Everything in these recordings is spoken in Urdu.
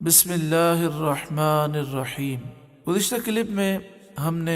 بسم اللہ الرحمن الرحیم۔ گزشتہ کلپ میں ہم نے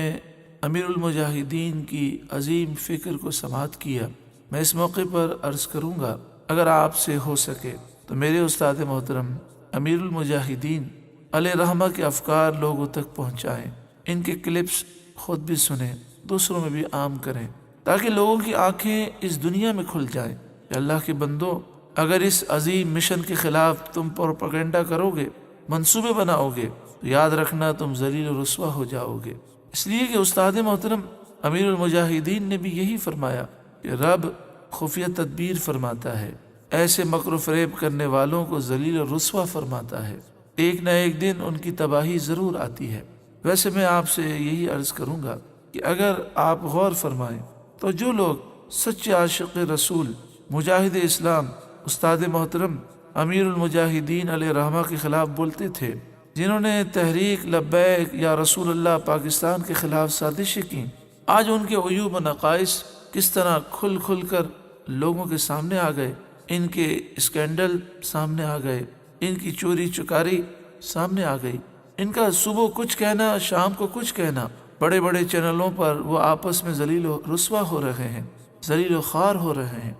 امیر المجاہدین کی عظیم فکر کو سماعت کیا۔ میں اس موقع پر عرض کروں گا، اگر آپ سے ہو سکے تو میرے استاد محترم امیر المجاہدین علیہ رحمہ کے افکار لوگوں تک پہنچائیں، ان کے کلپس خود بھی سنیں، دوسروں میں بھی عام کریں، تاکہ لوگوں کی آنکھیں اس دنیا میں کھل جائیں کہ اللہ کے بندو، اگر اس عظیم مشن کے خلاف تم پروپیگنڈا کرو گے، منصوبے بناؤ گے، تو یاد رکھنا تم ذلیل و رسوا ہو جاؤ گے۔ اس لیے کہ استاد محترم امیر المجاہدین نے بھی یہی فرمایا کہ رب خفیہ تدبیر فرماتا ہے، ایسے مکر و فریب کرنے والوں کو ذلیل و رسوا فرماتا ہے، ایک نہ ایک دن ان کی تباہی ضرور آتی ہے۔ ویسے میں آپ سے یہی عرض کروں گا کہ اگر آپ غور فرمائیں تو جو لوگ سچے عاشق رسول، مجاہد اسلام استاد محترم امیر المجاہدین علیہ رحمہ کے خلاف بولتے تھے، جنہوں نے تحریک لبیک یا رسول اللہ پاکستان کے خلاف سازشیں کی، آج ان کے عیوب و نقائص کس طرح کھل کھل کر لوگوں کے سامنے آ گئے، ان کے اسکینڈل سامنے آ گئے، ان کی چوری چکاری سامنے آ گئی، ان کا صبح کچھ کہنا شام کو کچھ کہنا، بڑے بڑے چینلوں پر وہ آپس میں ذلیل و رسوا ہو رہے ہیں، ذلیل و خوار ہو رہے ہیں۔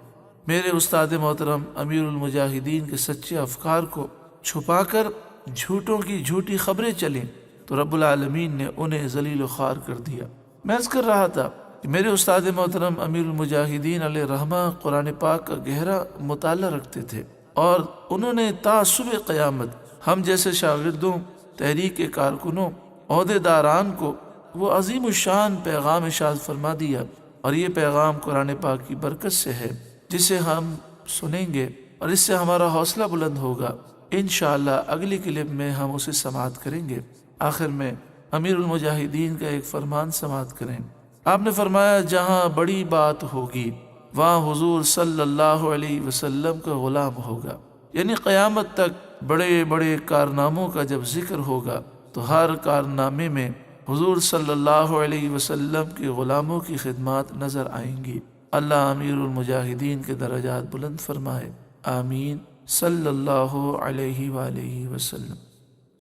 میرے استاد محترم امیر المجاہدین کے سچے افکار کو چھپا کر جھوٹوں کی جھوٹی خبریں چلیں تو رب العالمین نے انہیں ذلیل و خوار کر دیا۔ میں عرض کر رہا تھا کہ میرے استاد محترم امیر المجاہدین علیہ رحمہ قرآن پاک کا گہرا مطالعہ رکھتے تھے، اور انہوں نے تا صبح قیامت ہم جیسے شاگردوں، تحریک کے کارکنوں، عہدے داران کو وہ عظیم الشان پیغام ارشاد فرما دیا، اور یہ پیغام قرآن پاک کی برکت سے ہے، جسے ہم سنیں گے اور اس سے ہمارا حوصلہ بلند ہوگا۔ انشاءاللہ اگلی کلپ میں ہم اسے سماعت کریں گے۔ آخر میں امیر المجاہدین کا ایک فرمان سماعت کریں۔ آپ نے فرمایا، جہاں بڑی بات ہوگی وہاں حضور صلی اللہ علیہ وسلم کا غلام ہوگا، یعنی قیامت تک بڑے بڑے کارناموں کا جب ذکر ہوگا تو ہر کارنامے میں حضور صلی اللہ علیہ وسلم کے غلاموں کی خدمات نظر آئیں گی۔ اللہ امیر المجاہدین کے درجات بلند فرمائے، آمین، صلی اللہ علیہ وآلہ وسلم۔